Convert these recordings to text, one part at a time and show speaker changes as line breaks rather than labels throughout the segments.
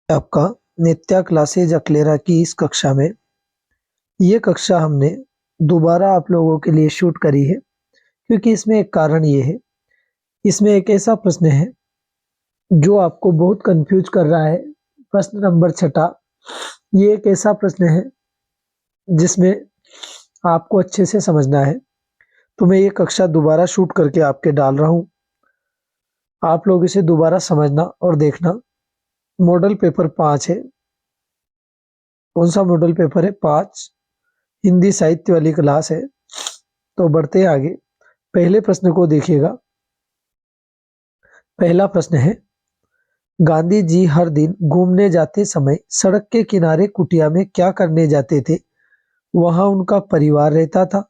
आपका नित्या क्लासेज अकलेरा की इस कक्षा में ये कक्षा हमने दोबारा आप लोगों के लिए शूट करी है क्योंकि इसमें एक कारण ये है। इसमें एक ऐसा प्रश्न है जो आपको बहुत कंफ्यूज कर रहा है। प्रश्न नंबर 6 ये एक ऐसा प्रश्न है जिसमें आपको अच्छे से समझना है, तो मैं ये कक्षा दोबारा शूट करके आपके डाल रहा हूँ। आप लोग इसे दोबारा समझना और देखना। मॉडल पेपर 5 है। कौन सा मॉडल पेपर है? 5 हिंदी साहित्य वाली क्लास है। तो बढ़ते हैं आगे। पहले प्रश्न को देखिएगा। पहला प्रश्न है, गांधी जी हर दिन घूमने जाते समय सड़क के किनारे कुटिया में क्या करने जाते थे? वहां उनका परिवार रहता था।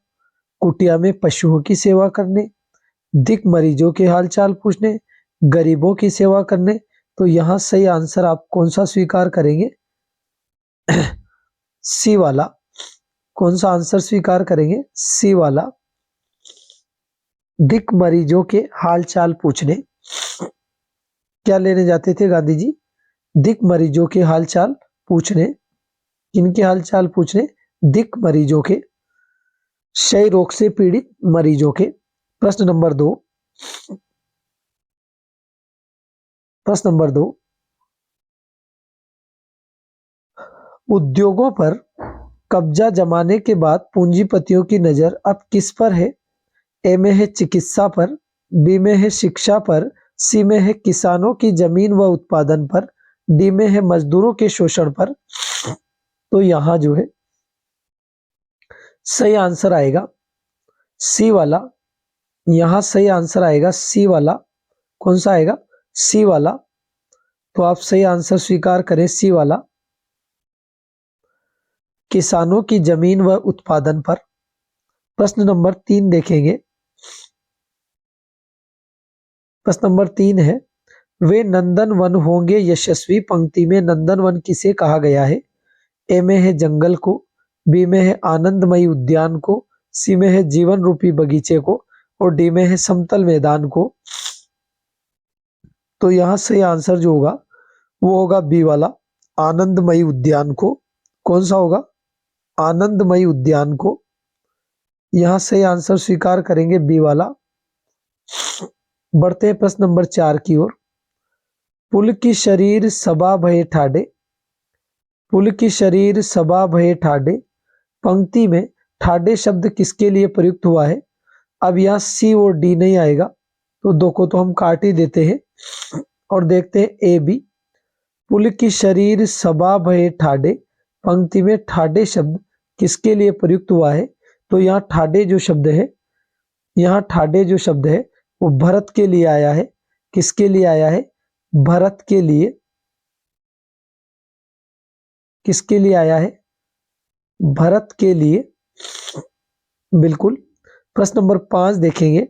कुटिया में पशुओं की सेवा करने, दिक मरीजों के हालचाल पूछने, गरीबों की सेवा करने। तो यहाँ सही आंसर आप कौन सा स्वीकार करेंगे? सी वाला। कौन सा आंसर स्वीकार करेंगे? सी वाला, दिक मरीजों के हालचाल पूछने। क्या लेने जाते थे गांधी जी? दिक मरीजों के हालचाल पूछने। किनके हालचाल पूछने? दिक मरीजों के, क्षय रोग से पीड़ित मरीजों के। प्रश्न नंबर 2। प्रश्न नंबर 2, उद्योगों पर कब्जा जमाने के बाद पूंजीपतियों की नजर अब किस पर है? ए में है चिकित्सा पर, बी में है शिक्षा पर, सी में है किसानों की जमीन व उत्पादन पर, डी में है मजदूरों के शोषण पर। तो यहां जो है सही आंसर आएगा सी वाला। यहां सही आंसर आएगा सी वाला। कौन सा आएगा? सी वाला। तो आप सही आंसर स्वीकार करें सी वाला, किसानों की जमीन व उत्पादन पर। प्रश्न नंबर 3 देखेंगे। प्रश्न नंबर 3 है, वे नंदन वन होंगे यशस्वी। पंक्ति में नंदन वन किसे कहा गया है? ए में है जंगल को, बी में है आनंदमयी उद्यान को, सी में है जीवन रूपी बगीचे को, और डी में है समतल मैदान को। तो यहां सही आंसर जो होगा वो होगा बी वाला, आनंदमयी उद्यान को। कौन सा होगा? आनंदमयी उद्यान को। यहां सही आंसर स्वीकार करेंगे बी वाला। बढ़ते हैं प्रश्न नंबर 4 की ओर। पुल की शरीर सबा भये ठाडे। पुल की शरीर सबा भये ठाडे। पंक्ति में ठाडे शब्द किसके लिए प्रयुक्त हुआ है? अब यहाँ सी और डी नहीं आएगा, तो दो को तो हम काट ही देते हैं और देखते हैं ए बी। पुल की शरीर सबा भये ठाडे। पंक्ति में ठाडे शब्द किसके लिए प्रयुक्त हुआ है? तो यहाँ ठाडे जो शब्द है, यहाँ ठाडे जो शब्द है वो भरत के लिए आया है। किसके लिए आया है? भरत के लिए। किसके लिए आया है? भरत के लिए। बिल्कुल। प्रश्न नंबर 5 देखेंगे।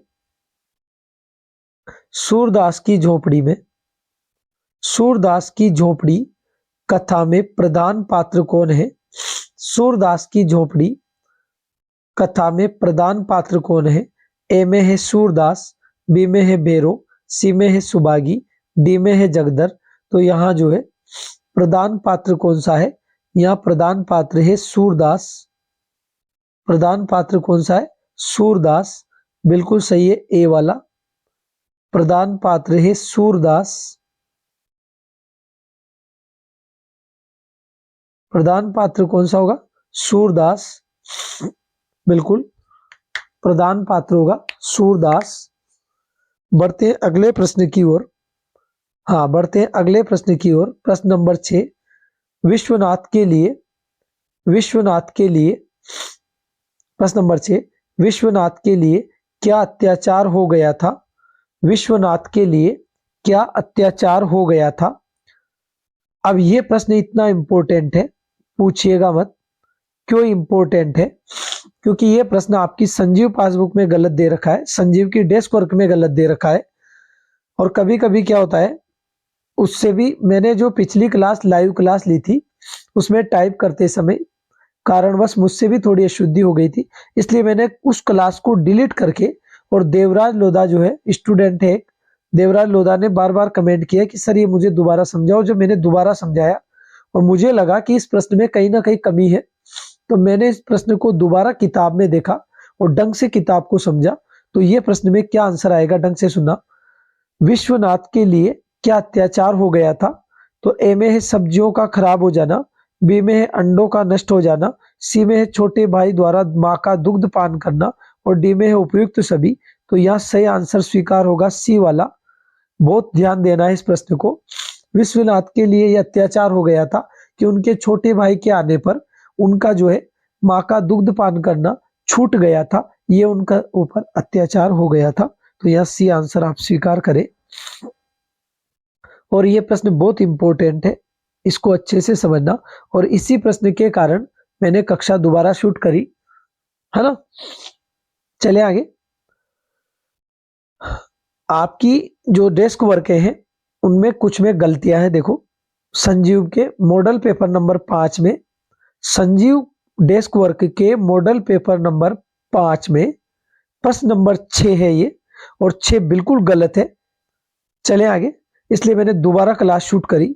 सूरदास की झोपड़ी में, सूरदास की झोपड़ी कथा में प्रधान पात्र कौन है? सूरदास की झोपड़ी कथा में प्रधान पात्र कौन है? ए में है सूरदास, बी में है भैरो, सी में है सुबागी, डी में है जगदर। तो यहाँ जो है प्रधान पात्र कौन सा है? यहाँ प्रधान पात्र है सूरदास। प्रधान पात्र कौन सा है? सूरदास। बिल्कुल सही है ए वाला, प्रधान पात्र है सूरदास। प्रधान पात्र कौन सा होगा? सूरदास। बिल्कुल प्रधान पात्र होगा सूरदास। बढ़ते हैं अगले प्रश्न की ओर। हाँ, बढ़ते हैं अगले प्रश्न की ओर। प्रश्न नंबर 6, विश्वनाथ के लिए, विश्वनाथ के लिए, प्रश्न नंबर 6, विश्वनाथ के लिए क्या अत्याचार हो गया था? विश्वनाथ के लिए क्या अत्याचार हो गया था? अब ये प्रश्न इतना इंपॉर्टेंट है, पूछिएगा मत। क्यों इंपॉर्टेंट है? क्योंकि ये प्रश्न आपकी संजीव पासबुक में गलत दे रखा है, संजीव की डेस्क वर्क में गलत दे रखा है। और कभी कभी क्या होता है, उससे भी मैंने जो पिछली क्लास लाइव क्लास ली थी उसमें टाइप करते समय कारणवश मुझसे भी थोड़ी अशुद्धि हो गई थी, इसलिए मैंने उस क्लास को डिलीट करके, और देवराज लोधा जो है स्टूडेंट है, देवराज लोधा ने बार बार कमेंट किया कि सर ये मुझे दोबारा समझाओ। जब मैंने दोबारा समझाया और मुझे लगा कि इस प्रश्न में कहीं ना कहीं कमी है, तो मैंने इस प्रश्न को दोबारा किताब में देखा और ढंग से किताब को समझा। तो ये प्रश्न में क्या आंसर आएगा, ढंग से सुनना। विश्वनाथ के लिए क्या अत्याचार हो गया था? तो ए में है सब्जियों का खराब हो जाना, बी में है अंडों का नष्ट हो जाना, सी में है छोटे भाई द्वारा माँ का दुग्ध पान करना और डी में है उपयुक्त सभी। तो यहाँ सही आंसर स्वीकार होगा सी वाला। बहुत ध्यान देना है इस प्रश्न को। विश्वनाथ के लिए यह अत्याचार हो गया था कि उनके छोटे भाई के आने पर उनका जो है माँ का दुग्ध पान करना छूट गया था, ये उनका ऊपर अत्याचार हो गया था। तो यह सी आंसर आप स्वीकार करें। और ये प्रश्न बहुत इंपॉर्टेंट है, इसको अच्छे से समझना। और इसी प्रश्न के कारण मैंने कक्षा दोबारा शूट करी, है ना। चले आगे। आपकी जो डेस्क वर्क हैं उनमें कुछ में गलतियां हैं। देखो, संजीव के मॉडल पेपर नंबर 5 में, संजीव डेस्क वर्क के मॉडल पेपर नंबर 5 में प्रश्न नंबर 6 है ये, और 6 बिल्कुल गलत है। चले आगे, इसलिए मैंने दोबारा क्लास शूट करी।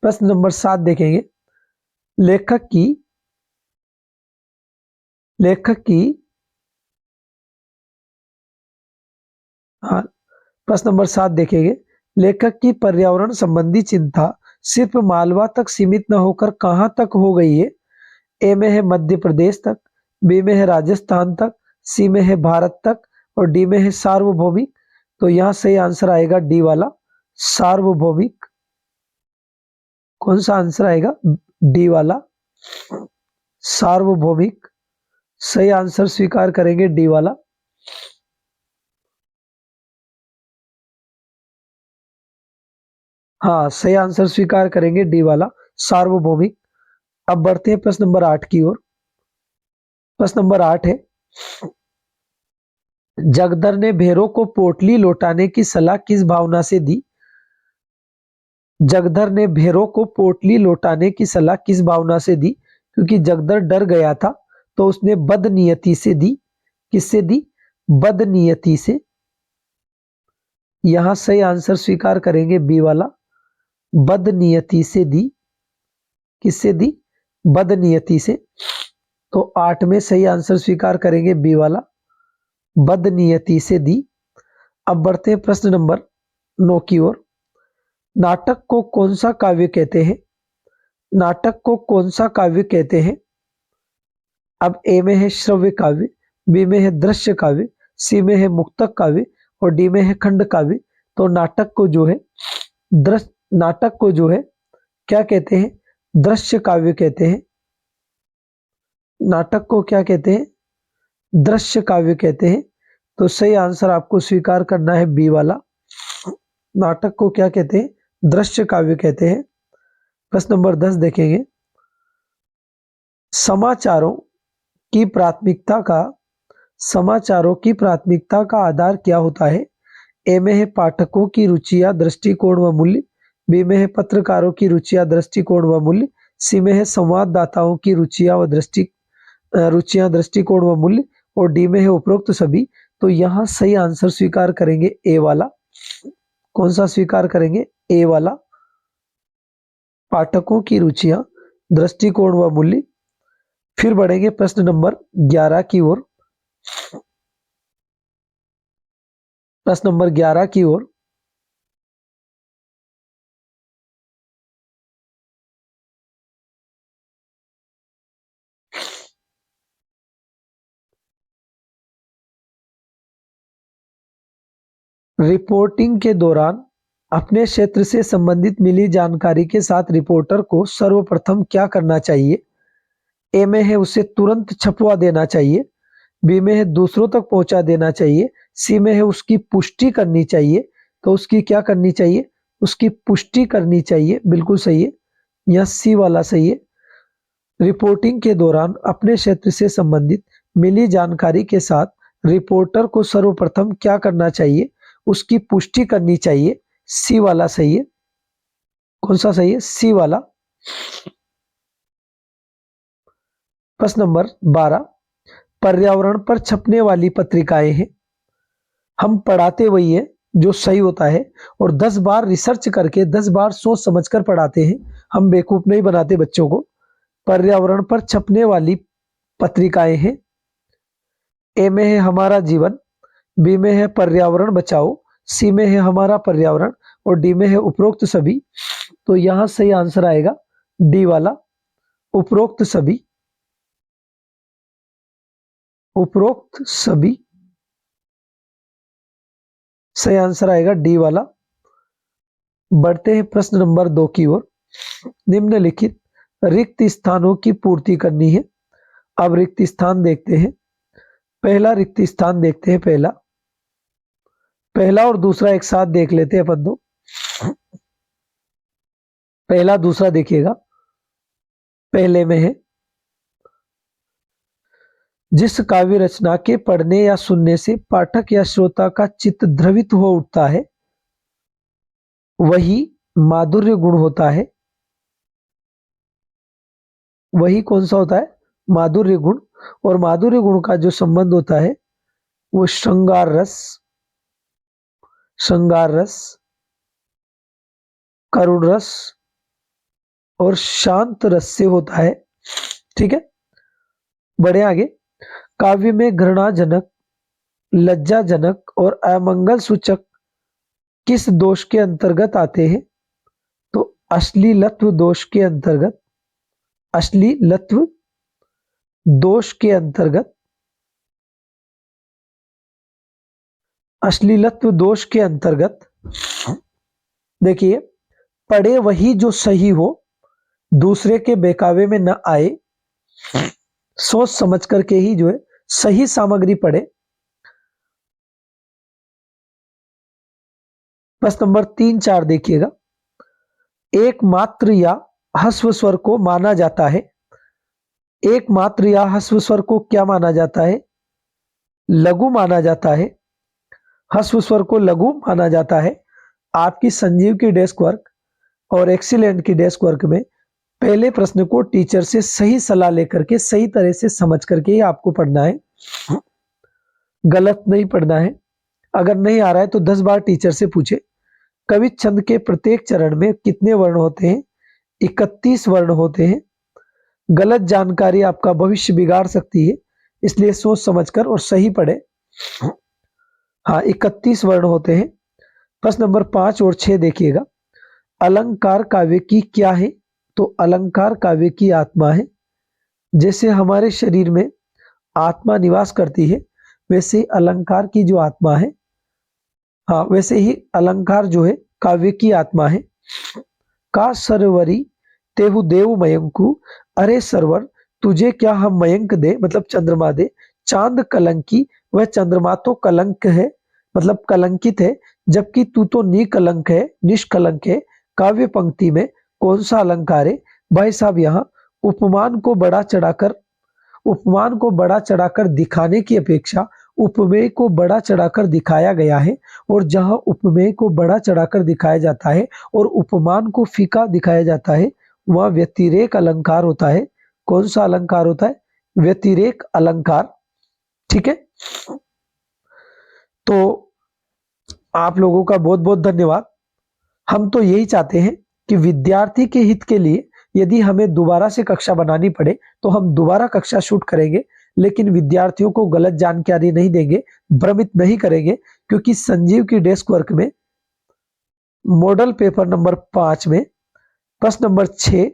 प्रश्न नंबर 7 देखेंगे। लेखक की हाँ, प्रश्न नंबर 7 देखेंगे। लेखक की पर्यावरण संबंधी चिंता सिर्फ मालवा तक सीमित न होकर कहां तक हो गई है? ए में है मध्य प्रदेश तक, बी में है राजस्थान तक, सी में है भारत तक और डी में है सार्वभौमिक। तो यहां सही आंसर आएगा डी वाला, सार्वभौमिक। कौन सा आंसर आएगा? डी वाला, सार्वभौमिक। सही आंसर स्वीकार करेंगे डी वाला। हाँ, सही आंसर स्वीकार करेंगे डी वाला, सार्वभौमिक। अब बढ़ते हैं प्रश्न नंबर 8 की ओर। प्रश्न नंबर 8 है, जगदर ने भेरों को पोटली लौटाने की सलाह किस भावना से दी? जगदर ने भेरों को पोटली लौटाने की सलाह किस भावना से दी? क्योंकि जगदर डर गया था, तो उसने बदनीयती से दी। किससे दी? बदनीयती से। यहां सही आंसर स्वीकार करेंगे बी वाला, बदनीयती से दी। किससे दी? बदनीयती से। तो 8 में सही आंसर स्वीकार करेंगे बी वाला, बदनीयती से दी। अब बढ़ते हैं प्रश्न नंबर 9 की ओर। नाटक को कौन सा काव्य कहते हैं? नाटक को कौन सा काव्य कहते हैं? अब ए में है श्रव्य काव्य, बी में है दृश्य काव्य, सी में है मुक्तक काव्य और डी में है खंड काव्य। तो नाटक को जो है नाटक को जो है क्या कहते हैं? दृश्य काव्य कहते हैं। नाटक को क्या कहते हैं? दृश्य काव्य कहते हैं। तो सही आंसर आपको स्वीकार करना है बी वाला, नाटक को क्या कहते हैं? दृश्य काव्य कहते हैं। प्रश्न नंबर 10 देखेंगे। समाचारों की प्राथमिकता का समाचारों की प्राथमिकता का आधार क्या होता है? ए में है पाठकों की रुचियां, दृष्टिकोण व मूल्य, बी में है पत्रकारों की रुचियां, दृष्टिकोण व मूल्य, सी में है संवाददाताओं की रुचियां व रुचियां, दृष्टिकोण व मूल्य और डी में है उपरोक्त सभी। तो यहां सही आंसर स्वीकार करेंगे ए वाला। कौन सा स्वीकार करेंगे? ए वाला, पाठकों की रुचियां, दृष्टिकोण व मूल्य। फिर बढ़ेंगे प्रश्न नंबर 11 की ओर। प्रश्न नंबर 11 की ओर। रिपोर्टिंग के दौरान अपने क्षेत्र से संबंधित मिली जानकारी के साथ रिपोर्टर को सर्वप्रथम क्या करना चाहिए? ए में है उसे तुरंत छपवा देना चाहिए, बी में है दूसरों तक पहुंचा देना चाहिए, सी में है उसकी पुष्टि करनी चाहिए। तो उसकी क्या करनी चाहिए? उसकी पुष्टि करनी चाहिए, बिल्कुल सही है। यह सी वाला सही है। रिपोर्टिंग के दौरान अपने क्षेत्र से संबंधित मिली जानकारी के साथ रिपोर्टर को सर्वप्रथम क्या करना चाहिए? उसकी पुष्टि करनी चाहिए। सी वाला सही है। कौन सा सही है? सी वाला। प्रश्न नंबर 12, पर्यावरण पर छपने वाली पत्रिकाएं हैं। हम पढ़ाते वही है, जो सही होता है, और 10 बार रिसर्च करके 10 बार सोच समझकर पढ़ाते हैं। हम बेवकूफ नहीं बनाते बच्चों को। पर्यावरण पर छपने वाली पत्रिकाएं हैं। ए में है हमारा जीवन, बी में है पर्यावरण बचाओ, सी में है हमारा पर्यावरण, और डी में है उपरोक्त सभी। तो यहां सही आंसर आएगा डी वाला, उपरोक्त सभी। उपरोक्त सभी सही आंसर आएगा डी वाला। बढ़ते हैं प्रश्न नंबर 2 की ओर। निम्नलिखित रिक्त स्थानों की पूर्ति करनी है। अब रिक्त स्थान देखते हैं। पहला रिक्त स्थान देखते हैं। पहला और दूसरा एक साथ देख लेते हैं अपन दो। पहला दूसरा देखिएगा। पहले में है, जिस काव्य रचना के पढ़ने या सुनने से पाठक या श्रोता का चित्त द्रवित हो उठता है वही माधुर्य गुण होता है। वही कौन सा होता है? माधुर्य गुण। और माधुर्य गुण का जो संबंध होता है वो श्रृंगार रस, करुण रस और शांत रस से होता है। ठीक है, बढ़े आगे। काव्य में घृणाजनक, लज्जाजनक और अमंगल सूचक किस दोष के अंतर्गत आते हैं? तो अश्लीलत्व दोष के अंतर्गत। अश्लीलत्व दोष के अंतर्गत। अश्लीलत्व दोष के अंतर्गत देखिए, पढ़े वही जो सही हो, दूसरे के बहकावे में न आए, सोच समझ करके ही जो है सही सामग्री पढ़े। प्रश्न नंबर 3, 4 देखिएगा। एकमात्र या ह्रस्व स्वर को माना जाता है। एकमात्र या ह्रस्व स्वर को क्या माना जाता है? लघु माना जाता है। ह्रस्व स्वर को लघु माना जाता है। आपकी संजीव की डेस्क वर्क और एक्सीलेंट की डेस्क वर्क में पहले प्रश्न को टीचर से सही सलाह लेकर के सही तरह से समझ करके ही आपको पढ़ना है, गलत नहीं पढ़ना है। अगर नहीं आ रहा है तो 10 बार टीचर से पूछे। कवि छंद के प्रत्येक चरण में कितने वर्ण होते हैं? 31 वर्ण होते हैं। गलत जानकारी आपका भविष्य बिगाड़ सकती है, इसलिए सोच समझकर और सही पढ़े। हाँ, 31 वर्ण होते हैं। प्रश्न नंबर 5 और 6 देखिएगा। अलंकार काव्य की क्या है? तो अलंकार काव्य की आत्मा है। जैसे हमारे शरीर में आत्मा निवास करती है, वैसे अलंकार की जो आत्मा है, हाँ, वैसे ही अलंकार जो है काव्य की आत्मा है। का सरवरी तेहु देव मयंकु, अरे सरवर तुझे क्या हम मयंक दे, मतलब चंद्रमा दे। चांद कलंकी, वह चंद्रमा तो कलंक है, मतलब कलंकित है, जबकि तू तो निकलंक है, निष्कलंक है। काव्य पंक्ति में कौन सा अलंकार है? भाई साहब, यहाँ उपमान को बड़ा चढ़ाकर दिखाने की अपेक्षा उपमेय को बड़ा चढ़ाकर दिखाया गया है। और जहां उपमेय को बड़ा चढ़ाकर दिखाया जाता है और उपमान को फीका दिखाया जाता है, वह व्यतिरेक अलंकार होता है। कौन सा अलंकार होता है? व्यतिरेक अलंकार। ठीक है, तो आप लोगों का बहुत बहुत धन्यवाद। हम तो यही चाहते हैं कि विद्यार्थी के हित के लिए यदि हमें दोबारा से कक्षा बनानी पड़े तो हम दोबारा कक्षा शूट करेंगे, लेकिन विद्यार्थियों को गलत जानकारी नहीं देंगे, भ्रमित नहीं करेंगे। क्योंकि संजीव की डेस्क वर्क में मॉडल पेपर नंबर 5 में प्रश्न नंबर 6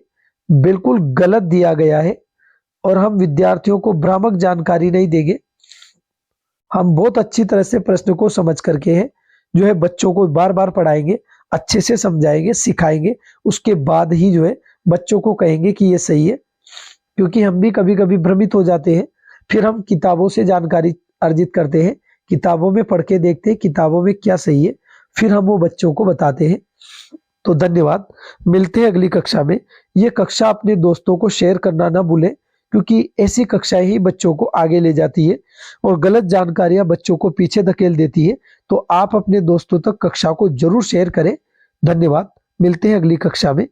बिल्कुल गलत दिया गया है और हम विद्यार्थियों को भ्रामक जानकारी नहीं देंगे। हम बहुत अच्छी तरह से प्रश्न को समझ करके है जो है बच्चों को बार बार पढ़ाएंगे, अच्छे से समझाएंगे, सिखाएंगे। उसके बाद ही जो है बच्चों को कहेंगे कि ये सही है। क्योंकि हम भी कभी कभी भ्रमित हो जाते हैं, फिर हम किताबों से जानकारी अर्जित करते हैं, किताबों में पढ़ के देखते हैं किताबों में क्या सही है, फिर हम वो बच्चों को बताते हैं। तो धन्यवाद, मिलते हैं अगली कक्षा में। ये कक्षा अपने दोस्तों को शेयर करना ना भूलें, क्योंकि ऐसी कक्षाएं ही बच्चों को आगे ले जाती है और गलत जानकारियां बच्चों को पीछे धकेल देती है। तो आप अपने दोस्तों तक कक्षा को जरूर शेयर करें। धन्यवाद, मिलते हैं अगली कक्षा में।